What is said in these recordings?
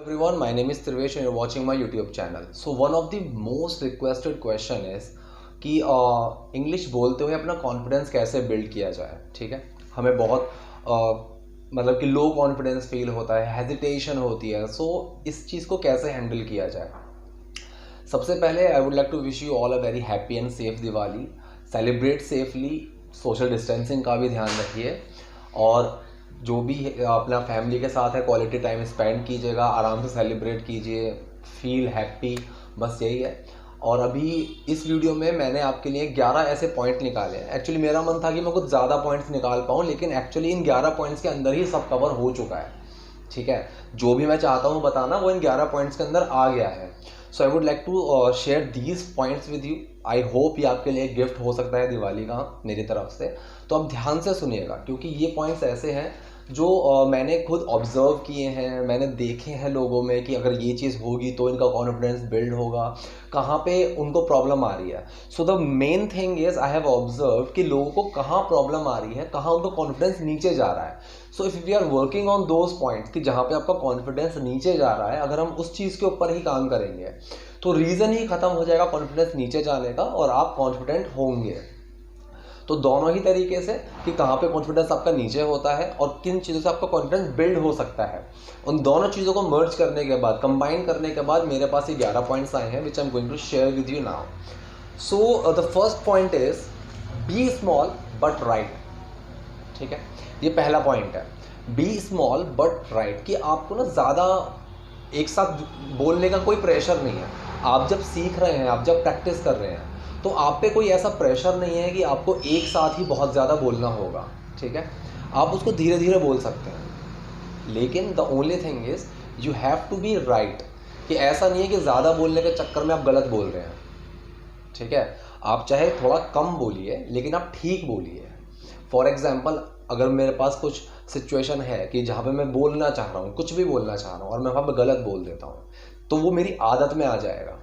Everyone, my name is Trivesh and you're watching my YouTube channel. So one of the most requested question is कि English बोलते हुए अपना confidence कैसे build किया जाए. ठीक है, हमें बहुत मतलब कि लो कॉन्फिडेंस फील होता है, हेजिटेशन होती है. सो इस चीज़ को कैसे हैंडल किया जाए. सबसे पहले I would like to wish you all a very happy and safe Diwali. Celebrate safely, social distancing का भी ध्यान रखिए और जो भी अपना फैमिली के साथ है क्वालिटी टाइम स्पेंड कीजिएगा, आराम से सेलिब्रेट कीजिए, फील हैप्पी, बस यही है. और अभी इस वीडियो में मैंने आपके लिए 11 ऐसे पॉइंट निकाले हैं. एक्चुअली मेरा मन था कि मैं कुछ ज़्यादा पॉइंट्स निकाल पाऊँ, लेकिन एक्चुअली इन 11 पॉइंट्स के अंदर ही सब कवर हो चुका है. ठीक है, जो भी मैं चाहता हूँ बताना वो इन 11 पॉइंट्स के अंदर आ गया है. So I would like to share these points with you. I hope ये आपके लिए गिफ्ट हो सकता है दिवाली का मेरी तरफ से. तो आप ध्यान से सुनिएगा क्योंकि ये पॉइंट्स ऐसे हैं जो मैंने खुद ऑब्जर्व किए हैं, मैंने देखे हैं लोगों में कि अगर ये चीज़ होगी तो इनका कॉन्फिडेंस बिल्ड होगा, कहाँ पे उनको प्रॉब्लम आ रही है. So the main thing is I have observe कि लोगों को कहाँ प्रॉब्लम आ रही है, कहाँ उनका कॉन्फिडेंस नीचे जा रहा है. So if we are working on those points कि जहाँ पे आपका कॉन्फिडेंस नीचे जा रहा है, अगर हम उस चीज़ के ऊपर ही काम करेंगे तो रीज़न ही ख़त्म हो जाएगा कॉन्फिडेंस नीचे जाने का और आप कॉन्फिडेंट होंगे. तो दोनों ही तरीके से कि कहाँ पे कॉन्फिडेंस आपका नीचे होता है और किन चीज़ों से आपका कॉन्फिडेंस बिल्ड हो सकता है, उन दोनों चीज़ों को मर्ज करने के बाद, कंबाइन करने के बाद मेरे पास ये 11 पॉइंट्स आए हैं which I am going to share with you now. So the first point is be small but right. ठीक है, ये पहला पॉइंट है, बी स्मॉल बट राइट. कि आपको ना ज़्यादा एक साथ बोलने का कोई प्रेशर नहीं है. आप जब सीख रहे हैं, आप जब प्रैक्टिस कर रहे हैं तो आप पे कोई ऐसा प्रेशर नहीं है कि आपको एक साथ ही बहुत ज़्यादा बोलना होगा. ठीक है, आप उसको धीरे धीरे बोल सकते हैं, लेकिन the only thing is you have to be right. कि ऐसा नहीं है कि ज़्यादा बोलने के चक्कर में आप गलत बोल रहे हैं. ठीक है, आप चाहे थोड़ा कम बोलिए लेकिन आप ठीक बोलिए. फॉर एग्जाम्पल, अगर मेरे पास कुछ सिचुएशन है कि जहाँ पे मैं बोलना चाह रहा हूँ, कुछ भी बोलना चाह रहा हूँ और मैं वहाँ पे गलत बोल देता हूँ, तो वो मेरी आदत में आ जाएगा.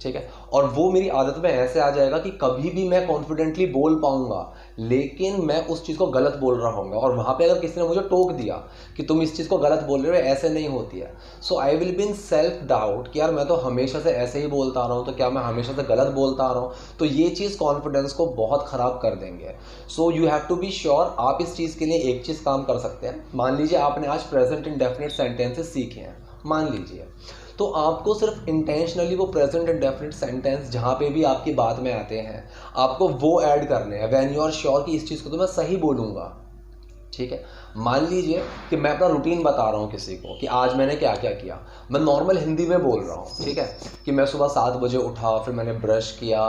ठीक है, और वो मेरी आदत में ऐसे आ जाएगा कि कभी भी मैं कॉन्फिडेंटली बोल पाऊंगा लेकिन मैं उस चीज़ को गलत बोल रहा हूँगा. और वहाँ पे अगर किसी ने मुझे टोक दिया कि तुम इस चीज़ को गलत बोल रहे हो, ऐसे नहीं होती है, so I will be in self doubt कि यार मैं तो हमेशा से ऐसे ही बोलता आ रहा हूँ, तो क्या मैं हमेशा से गलत बोलता आ रहा हूँ. तो ये चीज़ कॉन्फिडेंस को बहुत ख़राब कर देंगे. So you have to be sure. आप इस चीज़ के लिए एक चीज़ काम कर सकते हैं. मान लीजिए आपने आज प्रेजेंट इंडेफिनिट सेंटेंसेस सीखे हैं, मान लीजिए, तो आपको सिर्फ इंटेंशनली वो प्रेजेंट इंडेफिनिट सेंटेंस जहाँ पे भी आपकी बात में आते हैं आपको वो ऐड करने हैं व्हेन यू आर श्योर कि इस चीज़ को तो मैं सही बोलूँगा. ठीक है, मान लीजिए कि मैं अपना रूटीन बता रहा हूँ किसी को कि आज मैंने क्या क्या किया. मैं नॉर्मल हिंदी में बोल रहा हूँ. ठीक है, कि मैं सुबह 7 बजे उठा, फिर मैंने ब्रश किया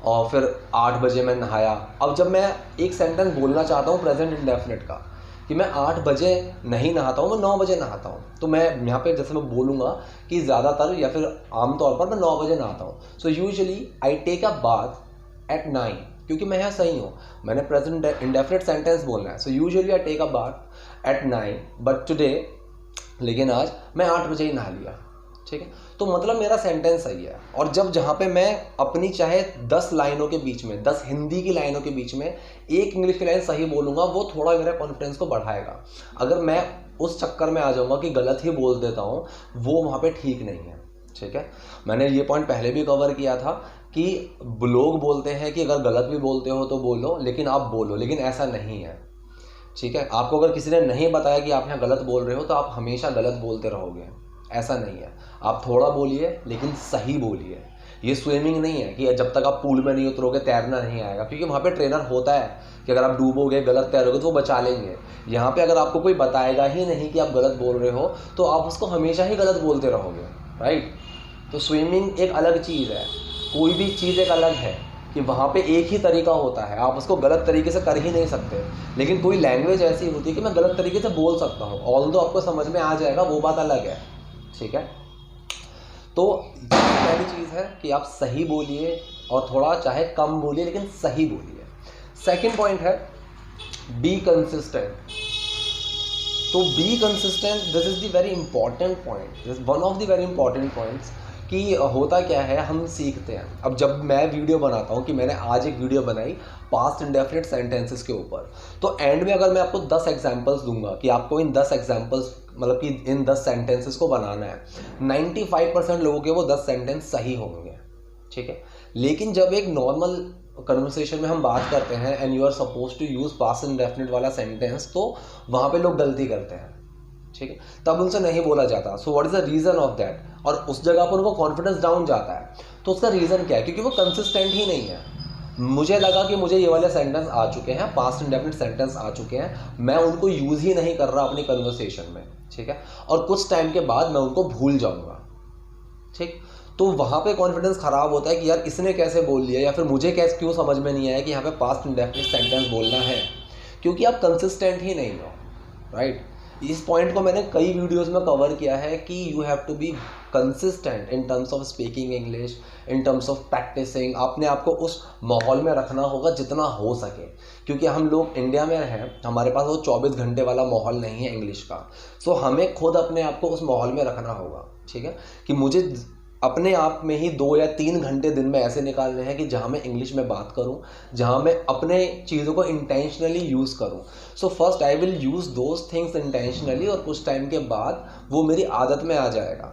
और फिर 8 बजे मैं नहाया. अब जब मैं एक सेंटेंस बोलना चाहता हूँ प्रेजेंट इंडेफिनिट का कि मैं 8 बजे नहीं नहाता हूँ, मैं 9 बजे नहाता हूँ, तो मैं यहाँ पे जैसे मैं बोलूँगा कि ज़्यादातर या फिर आमतौर पर मैं 9 बजे नहाता हूँ. So usually I take a bath at 9 क्योंकि मैं यहाँ सही हूँ, मैंने प्रेजेंट इंडेफिनिट सेंटेंस बोलना है. So usually I take a bath at 9 but today, लेकिन आज मैं 8 बजे ही नहा लिया. ठीक है, तो मतलब मेरा सेंटेंस सही है. और जब जहाँ पे मैं अपनी चाहे 10 लाइनों के बीच में, 10 हिंदी की लाइनों के बीच में एक इंग्लिश की लाइन सही बोलूँगा, वो थोड़ा मेरे कॉन्फिडेंस को बढ़ाएगा. अगर मैं उस चक्कर में आ जाऊँगा कि गलत ही बोल देता हूँ, वो वहाँ पे ठीक नहीं है. ठीक है, मैंने ये पॉइंट पहले भी कवर किया था कि लोग बोलते हैं कि अगर गलत भी बोलते हो तो बोलो, लेकिन आप बोलो, लेकिन ऐसा नहीं है. ठीक है, आपको अगर किसी ने नहीं बताया कि आप यहाँ गलत बोल रहे हो तो आप हमेशा गलत बोलते रहोगे. ऐसा नहीं है, आप थोड़ा बोलिए लेकिन सही बोलिए. ये स्विमिंग नहीं है कि जब तक आप पूल में नहीं उतरोगे तैरना नहीं आएगा, क्योंकि वहाँ पे ट्रेनर होता है कि अगर आप डूबोगे, गलत तैरोगे तो वो बचा लेंगे. यहाँ पे अगर आपको कोई बताएगा ही नहीं कि आप गलत बोल रहे हो तो आप उसको हमेशा ही गलत बोलते रहोगे. राइट, तो स्विमिंग एक अलग चीज़ है, कोई भी चीज़ एक अलग है कि वहाँ पे एक ही तरीका होता है, आप उसको गलत तरीके से कर ही नहीं सकते. लेकिन कोई लैंग्वेज ऐसी होती है कि मैं गलत तरीके से बोल सकता हूँ, ऑल्दो आपको समझ में आ जाएगा, वो बात अलग है. ठीक है, तो पहली चीज़ है कि आप सही बोलिए और थोड़ा चाहे कम बोलिए लेकिन सही बोलिए. सेकंड पॉइंट है बी कंसिस्टेंट. तो be consistent, this is the very important point, this one of the very important points कि होता क्या है, हम सीखते हैं। अब जब मैं वीडियो बनाता हूँ, कि मैंने आज एक वीडियो बनाई पास्ट इंडेफिनिट सेंटेंसेस के ऊपर, तो एंड में अगर मैं आपको 10 एग्जांपल्स दूंगा कि आपको इन 10 एग्जांपल्स मतलब कि इन 10 सेंटेंसेस को बनाना है, 95% लोगों के वो 10 सेंटेंस सही होंगे, ठीक है। लेकिन जब एक नॉर्मल कन्वर्सेशन में हम बात करते हैं and you are suppose to use past indefinite वाला सेंटेंस, तो वहाँ पे लोग गलती करते हैं, ठीक है, तब उनसे नहीं बोला जाता। So what is the reason of that? और उस जगह पर उनको कॉन्फिडेंस डाउन जाता है, तो उसका रीजन क्या है? क्योंकि वो कंसिस्टेंट ही नहीं है। मुझे लगा कि मुझे ये वाले सेंटेंस आ चुके हैं, पास्ट इंडेफिनिट सेंटेंस आ चुके हैं, मैं उनको यूज ही नहीं कर रहा अपनी कन्वर्सेशन में, ठीक है, और कुछ टाइम के बाद मैं उनको भूल जाऊंगा, ठीक। तो वहाँ पे कॉन्फिडेंस खराब होता है कि यार इसने कैसे बोल लिया, या फिर मुझे कैसे क्यों समझ में नहीं आया कि यहाँ पे पास्ट इंडेफिनिट सेंटेंस बोलना है, क्योंकि आप कंसिस्टेंट ही नहीं हो, राइट। इस पॉइंट को मैंने कई वीडियोस में कवर किया है कि you have to be consistent in terms of speaking English, in terms of practising. अपने आप को उस माहौल में रखना होगा जितना हो सके, क्योंकि हम लोग इंडिया में हैं, हमारे पास वो 24 घंटे वाला माहौल नहीं है इंग्लिश का। सो हमें खुद अपने आप को उस माहौल में रखना होगा, ठीक है, कि मुझे अपने आप में ही 2 या 3 घंटे दिन में ऐसे निकालने हैं कि जहाँ मैं इंग्लिश में बात करूँ, जहाँ मैं अपने चीज़ों को इंटेंशनली यूज़ करूँ। So first I will use those things intentionally, और कुछ टाइम के बाद वो मेरी आदत में आ जाएगा,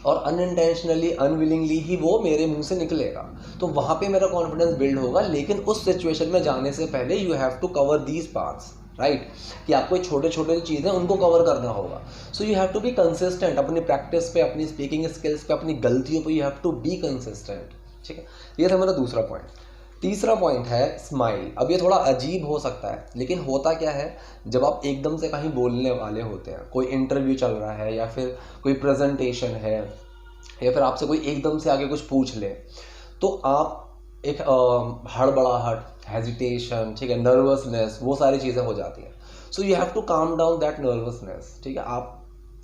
और अनइंटेंशनली अनविलिंगली ही वो मेरे मुंह से निकलेगा, तो वहाँ पे मेरा कॉन्फिडेंस बिल्ड होगा। लेकिन उस सिचुएशन में जाने से पहले you have to cover these parts, right, कि आपको छोटे छोटे चीज़ें उनको कवर करना होगा। So you have to be consistent अपनी प्रैक्टिस पे, अपनी स्पीकिंग स्किल्स पे, अपनी गलतियों पे you have to be consistent, ठीक है। ये था मेरा दूसरा पॉइंट। तीसरा पॉइंट है स्माइल। अब ये थोड़ा अजीब हो सकता है, लेकिन होता क्या है, जब आप एकदम से कहीं बोलने वाले होते हैं, कोई इंटरव्यू चल रहा है या फिर कोई प्रेजेंटेशन है, या फिर आपसे कोई एकदम से आगे कुछ पूछ ले, तो आप एक हड़बड़ाहट, हेजिटेशन, ठीक है, नर्वसनेस, वो सारी चीज़ें हो जाती हैं। So you have to calm down that nervousness, ठीक है। आप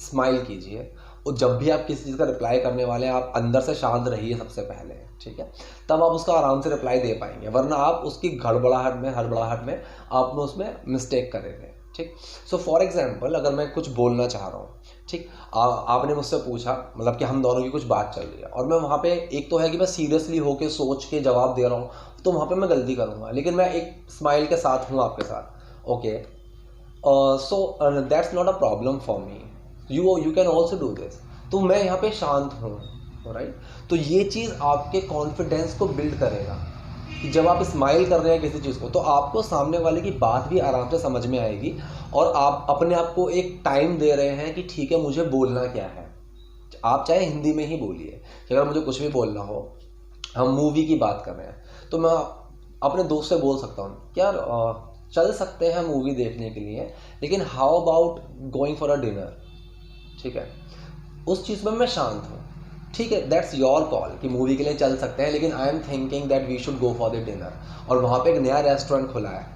स्माइल कीजिए, और जब भी आप किसी चीज़ का रिप्लाई करने वाले हैं, आप अंदर से शांत रहिए सबसे पहले, ठीक है, तब आप उसका आराम से रिप्लाई दे पाएंगे, वरना आप उसकी हड़बड़ाहट में आपने उसमें मिस्टेक करेंगे, ठीक। सो फॉर एग्जांपल, अगर मैं कुछ बोलना चाह रहा हूँ, ठीक, आपने मुझसे पूछा, मतलब कि हम दोनों की कुछ बात चल रही है, और मैं वहाँ पे, एक तो है कि मैं सीरियसली होके सोच के जवाब दे रहा हूँ, तो वहाँ पे मैं गलती करूँगा, लेकिन मैं एक स्माइल के साथ हूँ आपके साथ, okay, so that's not a problem for me, you can also do this. तो मैं यहाँ पे शांत हूँ, राइट। तो ये चीज़ आपके कॉन्फिडेंस को बिल्ड करेगा कि जब आप स्माइल कर रहे हैं किसी चीज़ को, तो आपको सामने वाले की बात भी आराम से समझ में आएगी, और आप अपने आप को एक टाइम दे रहे हैं कि ठीक है, मुझे बोलना क्या है। आप चाहे हिंदी में ही बोलिए, कि अगर मुझे कुछ भी बोलना हो, हम मूवी की बात कर रहे हैं, तो मैं अपने दोस्त से बोल सकता हूँ, यार चल सकते हैं मूवी देखने के लिए, लेकिन how about going for a dinner, ठीक है। उस चीज़ में मैं शांत हूँ, ठीक है, दैट्स योर कॉल कि मूवी के लिए चल सकते हैं, लेकिन I am thinking that we should go for the dinner, और वहाँ पे एक नया रेस्टोरेंट खुला है।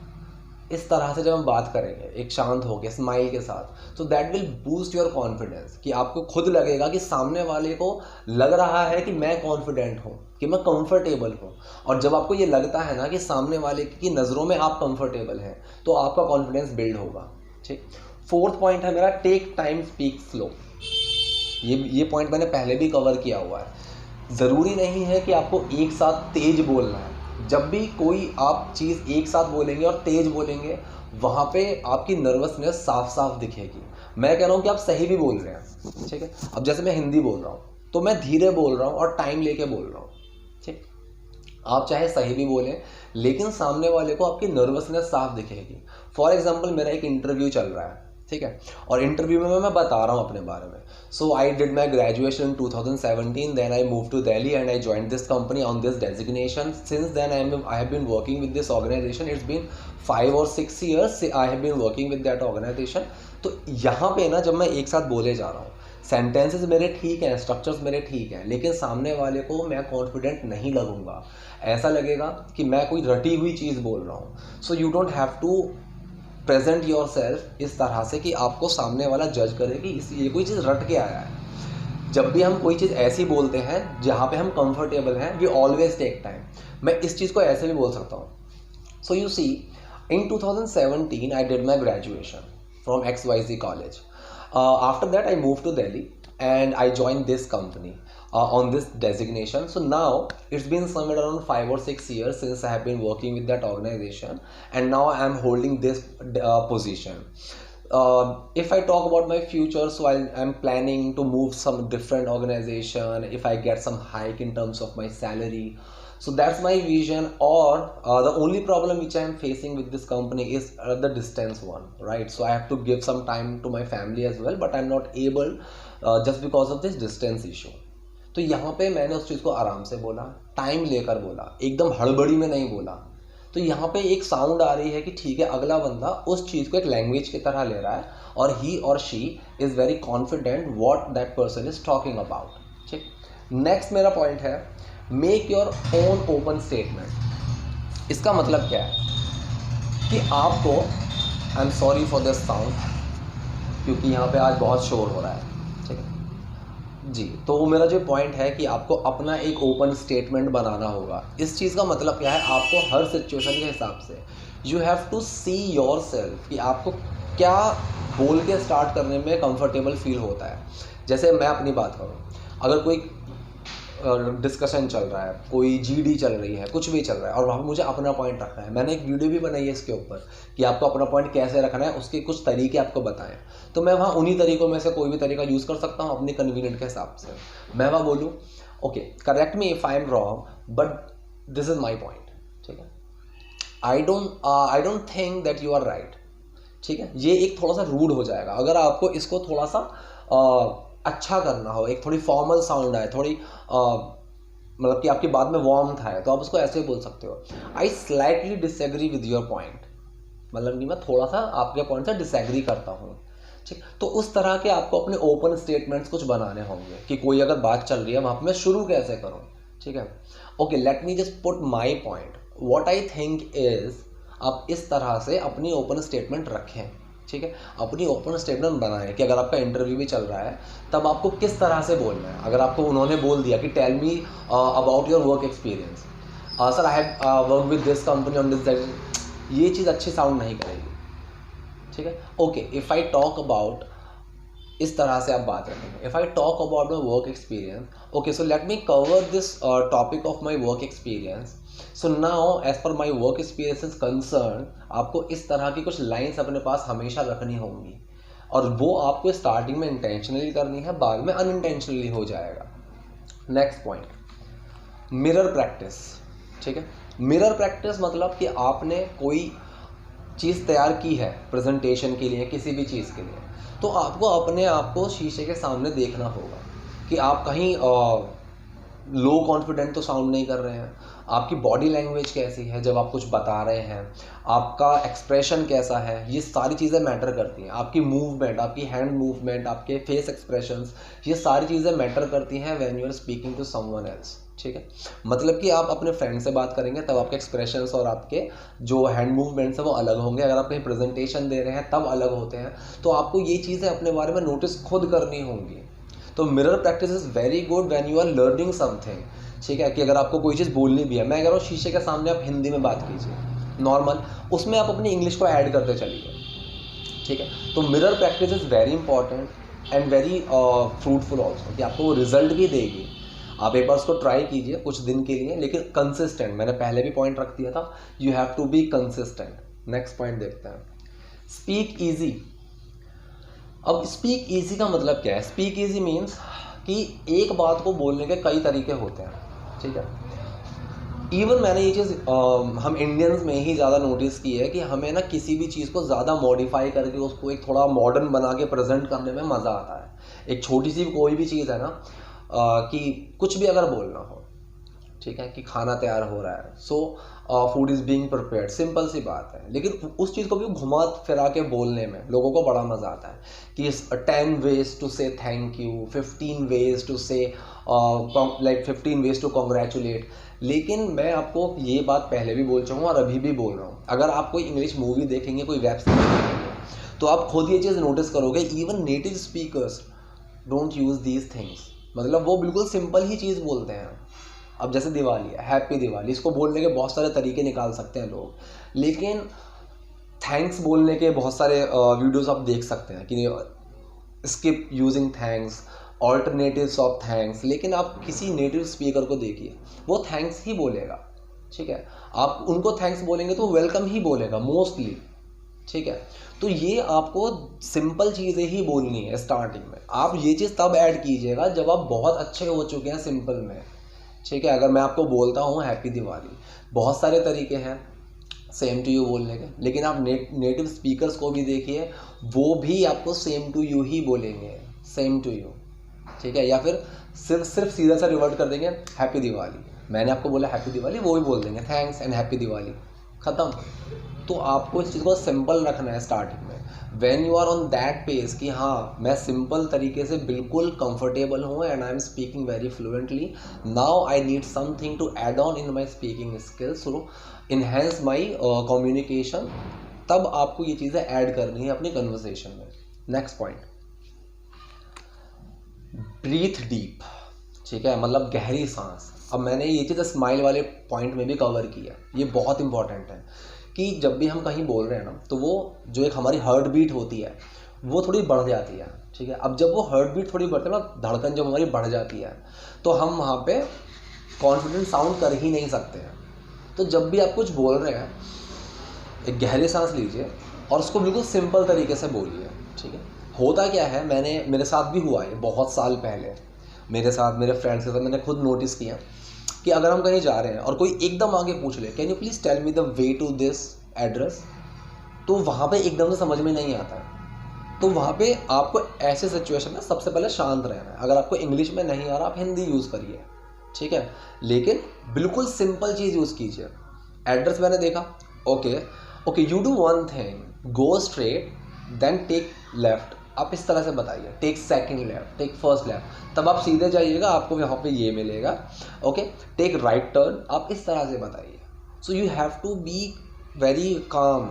इस तरह से जब हम बात करेंगे एक शांत होकर स्माइल के साथ, तो that will boost your confidence, कि आपको खुद लगेगा कि सामने वाले को लग रहा है कि मैं कॉन्फिडेंट हूँ, कि मैं कंफर्टेबल हूँ। और जब आपको ये लगता है ना कि सामने वाले की नज़रों में आप कंफर्टेबल हैं, तो आपका कॉन्फिडेंस बिल्ड होगा, ठीक। फोर्थ पॉइंट है मेरा, टेक टाइम, स्पीक स्लो। ये पॉइंट मैंने पहले भी कवर किया हुआ है। ज़रूरी नहीं है कि आपको एक साथ तेज बोलना है। जब भी कोई आप चीज़ एक साथ बोलेंगे और तेज बोलेंगे, वहाँ पे आपकी नर्वसनेस साफ साफ दिखेगी। मैं कह रहा हूँ कि आप सही भी बोल रहे हैं, ठीक है। अब जैसे मैं हिंदी बोल रहा हूँ, तो मैं धीरे बोल रहा हूँ और टाइम लेके बोल रहा हूँ, ठीक। आप चाहे सही भी बोलें, लेकिन सामने वाले को आपकी नर्वसनेस साफ दिखेगी। फॉर एग्जाम्पल, मेरा एक इंटरव्यू चल रहा है, ठीक है, और इंटरव्यू में मैं बता रहा हूँ अपने बारे में। So I did my graduation in 2017, then I move to Delhi and I join this company on this designation. Since then I have been working with this organization, it's been 5 or 6 years I have been working with that organization. तो यहाँ पे ना, जब मैं एक साथ बोले जा रहा हूँ, सेंटेंसेस मेरे ठीक हैं, स्ट्रक्चर्स मेरे ठीक हैं, लेकिन सामने वाले को मैं कॉन्फिडेंट नहीं लगूंगा, ऐसा लगेगा कि मैं कोई रटी हुई चीज़ बोल रहा हूँ। So you don't have to present yourself इस तरह से कि आपको सामने वाला जज करे कि ये कोई चीज़ रट के आया है। जब भी हम कोई चीज़ ऐसी बोलते हैं जहाँ पे हम कंफर्टेबल हैं, वी ऑलवेज टेक टाइम। मैं इस चीज़ को ऐसे भी बोल सकता हूँ। So you see, in 2017 I did my graduation from XYZ college. After that I move to Delhi and I joined this company on this designation. So now it's been somewhere around 5 or 6 years since I have been working with that organization, and now I am holding this position. If I talk about my future, so I'm planning to move some different organization if I get some hike in terms of my salary. So that's my vision. Or the only problem which I am facing with this company is the distance one, right? So I have to give some time to my family as well, but I'm not able just because of this distance issue. तो यहाँ पे मैंने उस चीज़ को आराम से बोला, time लेकर बोला, एकदम हड़बड़ी में नहीं बोला. तो यहाँ पे एक साउंड आ रही है कि ठीक है, अगला बंदा उस चीज़ को एक लैंग्वेज की तरह ले रहा है और ही और she is very confident what that person is talking about. ठीक. नेक्स्ट मेरा पॉइंट है, make your own open statement. इसका मतलब क्या है कि आपको, I am sorry for this sound क्योंकि यहाँ पे आज बहुत शोर हो रहा है. ठीक है जी. तो मेरा जो पॉइंट है कि आपको अपना एक ओपन स्टेटमेंट बनाना होगा. इस चीज़ का मतलब क्या है, आपको हर सिचुएशन के हिसाब से you have to see yourself कि आपको क्या बोल के स्टार्ट करने में कंफर्टेबल फील होता है. जैसे मैं अपनी बात करूँ, अगर कोई डिस्कशन चल रहा है, कोई जीडी चल रही है, कुछ भी चल रहा है और वहाँ पर मुझे अपना पॉइंट रखना है, मैंने एक वीडियो भी बनाई है इसके ऊपर कि आपको अपना पॉइंट कैसे रखना है, उसके कुछ तरीके आपको बताएं. तो मैं वहाँ उन्हीं तरीकों में से कोई भी तरीका यूज़ कर सकता हूँ अपने कन्वीनियंट के हिसाब से. मैं वहाँ बोलूँ, okay correct me if I am wrong but this is my point. ठीक है, I don't think that you are right. ठीक है, ये एक थोड़ा सा रूड हो जाएगा. अगर आपको इसको थोड़ा सा अच्छा करना हो, एक थोड़ी फॉर्मल साउंड आए, थोड़ी मतलब कि आपकी बात में वार्मथ है, तो आप उसको ऐसे बोल सकते हो, I slightly disagree with your point. मतलब कि मैं थोड़ा सा आपके पॉइंट से डिसएग्री करता हूँ. ठीक. तो उस तरह के आपको अपने ओपन स्टेटमेंट्स कुछ बनाने होंगे कि कोई अगर बात चल रही है वहाँ पर मैं शुरू कैसे करूँ. ठीक है, okay let me just put my point. What I think is, आप इस तरह से अपनी ओपन स्टेटमेंट रखें. ठीक है, अपनी ओपन स्टेटमेंट बनाएं कि अगर आपका इंटरव्यू भी चल रहा है तब आपको किस तरह से बोलना है. अगर आपको उन्होंने बोल दिया कि tell me about your work experience, sir I have work with this company on this, ये चीज़ अच्छी साउंड नहीं करेगी. ठीक है, okay if I talk about, इस तरह से आप बात रखेंगे. If I talk about my work experience, okay so let me cover this topic of my work experience. So now as per my work experience is concern, आपको इस तरह की कुछ लाइन्स अपने पास हमेशा रखनी होंगी और वो आपको स्टार्टिंग में इंटेंशनली करनी है, बाद में अनइंटेंशनली हो जाएगा. Next point, mirror practice. ठीक है, मिरर प्रैक्टिस मतलब कि आपने कोई चीज़ तैयार की है प्रेजेंटेशन के लिए, किसी भी चीज़ के लिए, तो आपको अपने आप को शीशे के सामने देखना होगा कि आप कहीं लो कॉन्फिडेंट तो साउंड नहीं कर रहे हैं, आपकी बॉडी लैंग्वेज कैसी है जब आप कुछ बता रहे हैं, आपका एक्सप्रेशन कैसा है, ये सारी चीज़ें मैटर करती हैं. आपकी मूवमेंट, आपकी हैंड मूवमेंट, आपके फेस एक्सप्रेशंस, ये सारी चीज़ें मैटर करती हैं when you are speaking to someone else. ठीक है, मतलब कि आप अपने फ्रेंड से बात करेंगे तब आपके एक्सप्रेशंस और आपके जो हैंड मूवमेंट्स हैं वो अलग होंगे. अगर आप कहीं प्रेजेंटेशन दे रहे हैं तब अलग होते हैं. तो आपको ये चीज़ें अपने बारे में नोटिस खुद करनी होंगी. तो mirror practice is very good when you are learning something. ठीक है, कि अगर आपको कोई चीज़ बोलनी भी है, मैं कह रहा हूँ शीशे के सामने आप हिंदी में बात कीजिए नॉर्मल, उसमें आप अपनी इंग्लिश को ऐड करते चलिए. ठीक है, तो mirror practice is very important and very fruitful also, कि आपको वो रिजल्ट भी देगी. आप एक बार उसको ट्राई कीजिए कुछ दिन के लिए, लेकिन कंसिस्टेंट. मैंने पहले भी पॉइंट रख दिया था, you have to be consistent. Next point देखते हैं, स्पीक ईजी. अब स्पीक ईजी का मतलब क्या है? स्पीक ईजी मीन्स कि एक बात को बोलने के कई तरीके होते हैं. ठीक है, इवन मैंने ये चीज़ हम इंडियंस में ही ज़्यादा नोटिस की है कि हमें ना किसी भी चीज़ को ज़्यादा मॉडिफाई करके उसको एक थोड़ा मॉडर्न बना के प्रेजेंट करने में मज़ा आता है. एक छोटी सी कोई भी चीज़ है ना, कि कुछ भी अगर बोलना हो, ठीक है, कि खाना तैयार हो रहा है, so food is being prepared, simple सी बात है, लेकिन उस चीज़ को भी घुमा फिरा के बोलने में लोगों को बड़ा मज़ा आता है कि 10 ways टू से थैंक यू, 15 ways टू से लाइक 15 ways टू कॉन्ग्रेचुलेट. लेकिन मैं आपको ये बात पहले भी बोल चुका हूँ और अभी भी बोल रहा हूँ, अगर आप कोई इंग्लिश मूवी देखेंगे, कोई वेब सीरीज देखेंगे, तो आप खुद ये चीज़ नोटिस करोगे, even native speakers don't use these things. मतलब वो बिल्कुल सिंपल ही चीज़ बोलते हैं. अब जैसे दिवाली है, हैप्पी दिवाली, इसको बोलने के बहुत सारे तरीके निकाल सकते हैं लोग, लेकिन थैंक्स बोलने के बहुत सारे वीडियोस आप देख सकते हैं कि skip using thanks, alternatives of thanks, लेकिन आप किसी नेटिव स्पीकर को देखिए, वो थैंक्स ही बोलेगा, ठीक है। आप उनको थैंक्स बोलेंगे तो वेलकम ही बोलेगा मोस्टली, ठीक है। तो ये आपको सिंपल चीज़ें ही बोलनी है स्टार्टिंग में। आप ये चीज़ तब ऐड कीजिएगा जब आप बहुत अच्छे हो चुके हैं सिंपल में, ठीक है। अगर मैं आपको बोलता हूँ हैप्पी दिवाली, बहुत सारे तरीके हैं सेम टू यू बोलने के, लेकिन आप नेटिव स्पीकर्स को भी देखिए, वो भी आपको सेम टू यू ही बोलेंगे, सेम टू यू, ठीक है। या फिर सिर्फ सीधा सा रिवर्ट कर देंगे हैप्पी दिवाली, मैंने आपको बोला हैप्पी दिवाली, वो भी बोल देंगे थैंक्स एंड हैप्पी दिवाली, ख़त्म। तो आपको इस चीज़ को सिंपल रखना है स्टार्टिंग में, when you are on that page कि हाँ मैं सिंपल तरीके से बिल्कुल कंफर्टेबल हूँ and I am speaking very fluently, now I need something to add on in my speaking skills to enhance my communication, तब आपको ये चीज़ें ऐड करनी है अपनी कन्वर्सेशन में। नेक्स्ट पॉइंट, ब्रीथ डीप, ठीक है, मतलब गहरी सांस। अब मैंने ये चीज़ स्माइल वाले पॉइंट में भी कवर किया, ये बहुत इंपॉर्टेंट है कि जब भी हम कहीं बोल रहे हैं ना, तो वो जो एक हमारी हार्ट बीट होती है वो थोड़ी बढ़ जाती है, ठीक है। अब जब वो हार्ट बीट थोड़ी बढ़ती है ना, धड़कन जब हमारी बढ़ जाती है, तो हम वहाँ पे कॉन्फिडेंट साउंड कर ही नहीं सकते हैं। तो जब भी आप कुछ बोल रहे हैं, एक गहरी सांस लीजिए और उसको बिल्कुल सिंपल तरीके से बोलिए, ठीक है। होता क्या है, मेरे साथ भी हुआ है बहुत साल पहले, मेरे साथ मेरे फ्रेंड्स के साथ मैंने खुद नोटिस किया कि अगर हम कहीं जा रहे हैं और कोई एकदम आगे पूछ ले can you please tell me the way to this address, तो वहाँ पे एकदम से समझ में नहीं आता है। तो वहाँ पे आपको ऐसे सिचुएशन में सबसे पहले शांत रहना है। अगर आपको इंग्लिश में नहीं आ रहा, आप हिंदी यूज़ करिए, ठीक है, लेकिन बिल्कुल सिंपल चीज़ यूज़ कीजिए। एड्रेस मैंने देखा, okay you do one thing, go straight then take left, आप इस तरह से बताइए, take second left, take first left, तब आप सीधे जाइएगा, आपको यहाँ पे ये मिलेगा, ओके, टेक राइट टर्न, आप इस तरह से बताइए। So you have to be very calm.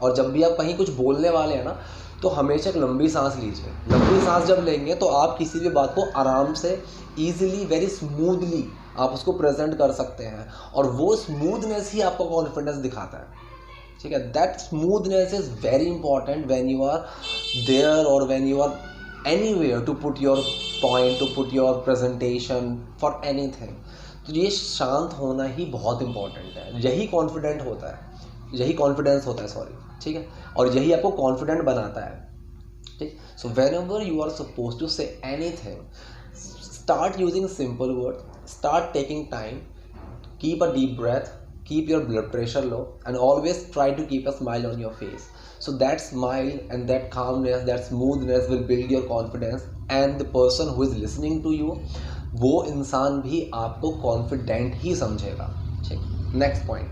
और जब भी आप कहीं कुछ बोलने वाले हैं ना, तो हमेशा एक लंबी सांस लीजिए। लंबी सांस जब लेंगे तो आप किसी भी बात को आराम से, ईजिली, वेरी स्मूथली आप उसको प्रेजेंट कर सकते हैं, और वो स्मूथनेस ही आपको कॉन्फिडेंस दिखाता है, ठीक है। That smoothness is very important when you are there और when you are anywhere to put your point, to put your presentation for anything. तो ये शांत होना ही बहुत इंपॉर्टेंट है, यही कॉन्फिडेंट होता है, यही कॉन्फिडेंस होता है, सॉरी, ठीक है, और यही आपको कॉन्फिडेंट बनाता है, ठीक। So whenever you are suppose to say anything, start using simple words, start taking time, keep a deep breath, keep your blood pressure low, and always try to keep a smile on your face. So that smile and that calmness, that smoothness will build your confidence, and the person who is listening to you, वो इंसान भी आपको confident ही समझेगा, ठीक। Next point,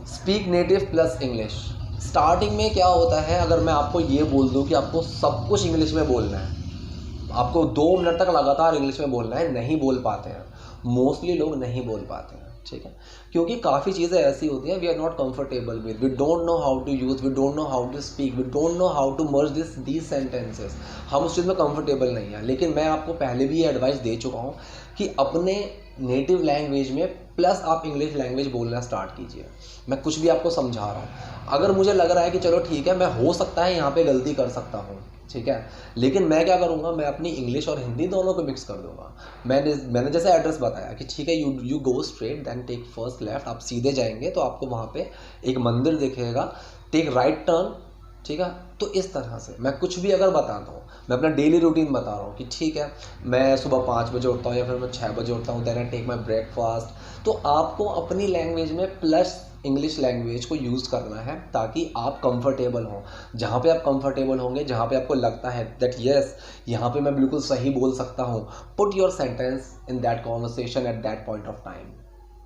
speak native plus English. Starting में क्या होता है, अगर मैं आपको ये बोल दूँ कि आपको सब कुछ इंग्लिश में बोलना है, आपको 2 मिनट तक लगातार इंग्लिश में बोलना है, नहीं बोल पाते हैं, मोस्टली लोग नहीं बोल पाते हैं, ठीक है, क्योंकि काफ़ी चीज़ें ऐसी होती हैं we are not comfortable with, we don't know how to use, we don't know how to speak, we don't know how to merge these sentences, हम उस चीज़ में कंफर्टेबल नहीं हैं। लेकिन मैं आपको पहले भी ये एडवाइस दे चुका हूँ कि अपने नेटिव लैंग्वेज में प्लस आप इंग्लिश लैंग्वेज बोलना स्टार्ट कीजिए। मैं कुछ भी आपको समझा रहा हूँ, अगर मुझे लग रहा है कि चलो ठीक है, मैं हो सकता है यहाँ पे गलती कर सकता हूँ, ठीक है, लेकिन मैं क्या करूँगा, मैं अपनी इंग्लिश और हिंदी दोनों को मिक्स कर दूंगा। मैंने जैसे एड्रेस बताया कि ठीक है, you go straight then take first left, आप सीधे जाएंगे तो आपको वहाँ पे एक मंदिर दिखेगा, टेक राइट टर्न, ठीक है। तो इस तरह से मैं कुछ भी अगर बताता हूँ, मैं अपना डेली रूटीन बता रहा हूँ कि ठीक है, मैं सुबह 5 बजे उठता हूँ या फिर मैं 6 बजे उठता हूँ, then I take my breakfast, तो आपको अपनी लैंग्वेज में प्लस इंग्लिश लैंग्वेज को यूज़ करना है ताकि आप कंफर्टेबल हों। जहाँ पे आप कंफर्टेबल होंगे, जहाँ पे आपको लगता है दैट यस यहाँ पे मैं बिल्कुल सही बोल सकता हूँ, put your sentence in that conversation at that point of time,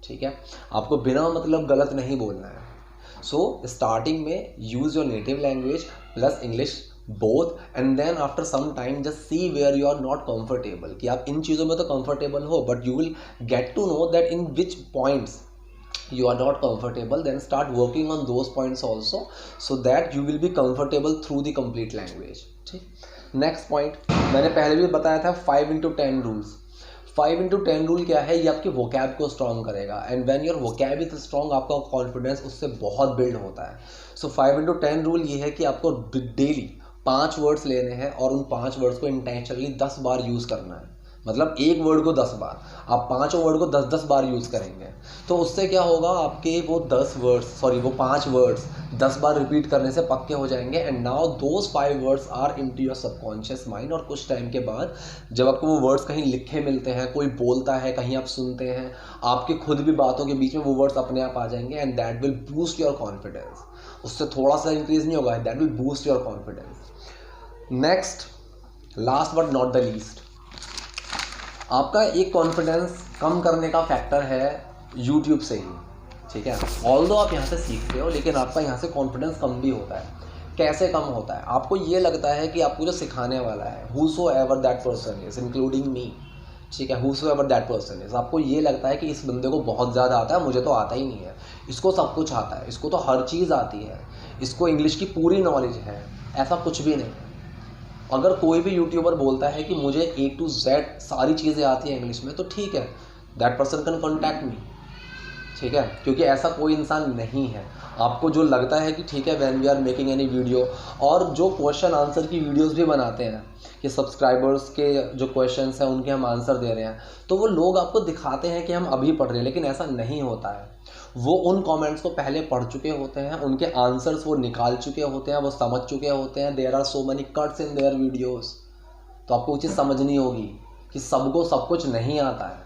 ठीक है। आपको बिना मतलब गलत नहीं बोलना है। सो स्टार्टिंग में use your native language plus English both, and then after some time just see where you are not comfortable, कि आप इन चीज़ों में तो कंफर्टेबल हो, but you will get to know that in which points you are not comfortable, then start working on those points also, so that you will be comfortable through the complete language, ठीक। Next point मैंने पहले भी बताया था, 5x10 rules. 5x10 rule क्या है, ये आपके वोकैब को स्ट्रॉन्ग करेगा, and when your vocab is strong, आपका कॉन्फिडेंस उससे बहुत बिल्ड होता है। सो 5x10 रूल ये है कि आपको डेली 5 वर्ड्स लेने हैं और उन 5 वर्ड्स को इंटेंशनली 10 बार यूज़ करना है। मतलब एक वर्ड को 10 बार, आप पाँचों वर्ड को 10-10 बार यूज़ करेंगे तो उससे क्या होगा, आपके वो 5 वर्ड्स 10 बार रिपीट करने से पक्के हो जाएंगे। And now those 5 words are into your subconscious mind. और कुछ टाइम के बाद जब आपको वो वर्ड्स कहीं लिखे मिलते हैं, कोई बोलता है, कहीं आप सुनते हैं, आपके खुद भी बातों के बीच में वो वर्ड्स अपने आप आ जाएंगे and that will boost your confidence. उससे थोड़ा सा इंक्रीज नहीं होगा, that will boost your confidence. Next, last but not the least, आपका एक कॉन्फिडेंस कम करने का फैक्टर है यूट्यूब से ही, ठीक है। ऑल्दो आप यहाँ से सीखते हो लेकिन आपका यहाँ से कॉन्फिडेंस कम भी होता है। कैसे कम होता है? आपको ये लगता है कि आपको जो सिखाने वाला है, whosoever that person is including me, ठीक है, whosoever that person is, आपको ये लगता है कि इस बंदे को बहुत ज़्यादा आता है, मुझे तो आता ही नहीं है, इसको सब कुछ आता है, इसको तो हर चीज़ आती है, इसको इंग्लिश की पूरी नॉलेज है। ऐसा कुछ भी नहीं है। अगर कोई भी यूट्यूबर बोलता है कि मुझे A to Z सारी चीज़ें आती हैं इंग्लिश में, तो ठीक है, that person can contact me, ठीक है, क्योंकि ऐसा कोई इंसान नहीं है। आपको जो लगता है कि ठीक है, when we are making any video, और जो क्वेश्चन आंसर की वीडियोस भी बनाते हैं कि सब्सक्राइबर्स के जो क्वेश्चंस हैं उनके हम आंसर दे रहे हैं, तो वो लोग आपको दिखाते हैं कि हम अभी पढ़ रहे हैं, लेकिन ऐसा नहीं होता है। वो उन कमेंट्स को पहले पढ़ चुके होते हैं, उनके आंसर्स वो निकाल चुके होते हैं, वो समझ चुके होते हैं। There are so many cuts in their videos. तो आपको वो चीज़ समझनी होगी कि सबको सब कुछ नहीं आता है।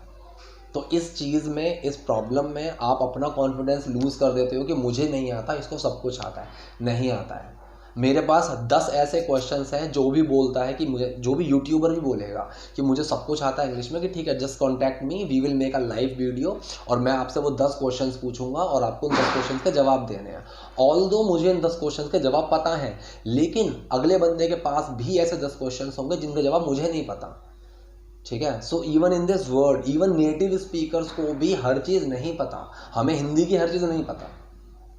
तो इस चीज़ में, इस प्रॉब्लम में आप अपना कॉन्फिडेंस लूज़ कर देते हो कि मुझे नहीं आता, इसको सब कुछ आता है। नहीं आता है। मेरे पास 10 ऐसे क्वेश्चंस हैं, जो भी बोलता है कि मुझे, जो भी यूट्यूबर भी बोलेगा कि मुझे सब कुछ आता है इंग्लिश में, कि ठीक है, just contact me, we will make a live video, और मैं आपसे वो 10 क्वेश्चंस पूछूंगा और आपको उन 10 क्वेश्चंस के जवाब देने हैं। ऑल्दो मुझे इन 10 क्वेश्चंस के जवाब पता है, लेकिन अगले बंदे के पास भी ऐसे 10 क्वेश्चंस होंगे जिनके जवाब मुझे नहीं पता, ठीक है। So even in this world, even native speakers को भी हर चीज़ नहीं पता। हमें हिंदी की हर चीज़ नहीं पता,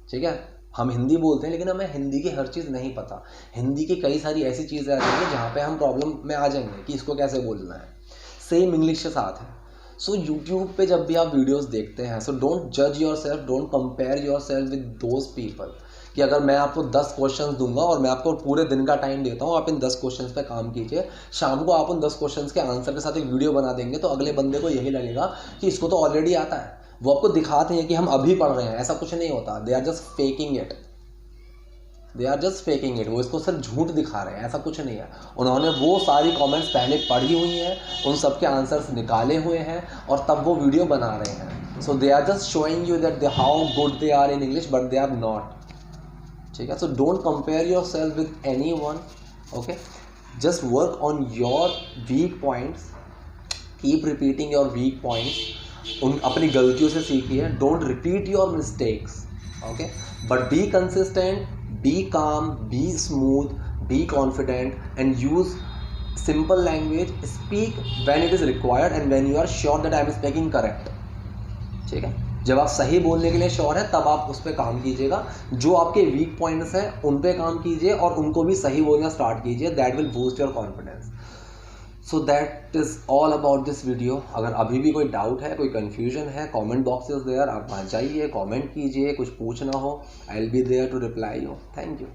ठीक है। हम हिंदी बोलते हैं लेकिन हमें हिंदी की हर चीज़ नहीं पता। हिंदी की कई सारी ऐसी चीज़ें आ जाएंगी जहाँ पे हम प्रॉब्लम में आ जाएंगे कि इसको कैसे बोलना है। सेम इंग्लिश के साथ है। सो यूट्यूब पे जब भी आप वीडियोस देखते हैं, सो डोंट जज your self, don't compare yourself with those people. कि अगर मैं आपको 10 क्वेश्चंस दूंगा और मैं आपको पूरे दिन का टाइम देता हूँ, आप इन 10 क्वेश्चंस पे काम कीजिए, शाम को आप उन 10 क्वेश्चंस के आंसर के साथ एक वीडियो बना देंगे, तो अगले बंदे को यही लगेगा कि इसको तो ऑलरेडी आता है। वो आपको दिखाते हैं कि हम अभी पढ़ रहे हैं, ऐसा कुछ नहीं होता। They are just faking it, they are just faking it. वो इसको सिर्फ झूठ दिखा रहे हैं, ऐसा कुछ नहीं है। उन्होंने वो सारी कमेंट्स पहले पढ़ी हुई हैं, उन सब के आंसर्स निकाले हुए हैं और तब वो वीडियो बना रहे हैं। So they are just showing you that how good they are in English, but they are not, ठीक है। So don't compare yourself with anyone, okay. Just work on your weak points, keep repeating your weak points. उन अपनी गलतियों से सीखिए, don't repeat your mistakes, okay, but be consistent, be calm, be smooth, be confident, and use simple language. Speak when it is required and when you are sure that I am speaking correct, ठीक है। जब आप सही बोलने के लिए sure है तब आप उस पर काम कीजिएगा। जो आपके वीक पॉइंट्स हैं उन पे काम कीजिए और उनको भी सही बोलना स्टार्ट कीजिए। That will boost your confidence. So that is all about this video. अगर अभी भी कोई डाउट है, कोई कन्फ्यूजन है, कमेंट बॉक्स इज देयर, आप वहाँ जाइए, कमेंट कीजिए। कुछ पूछना हो, I will be there to reply you. Thank you.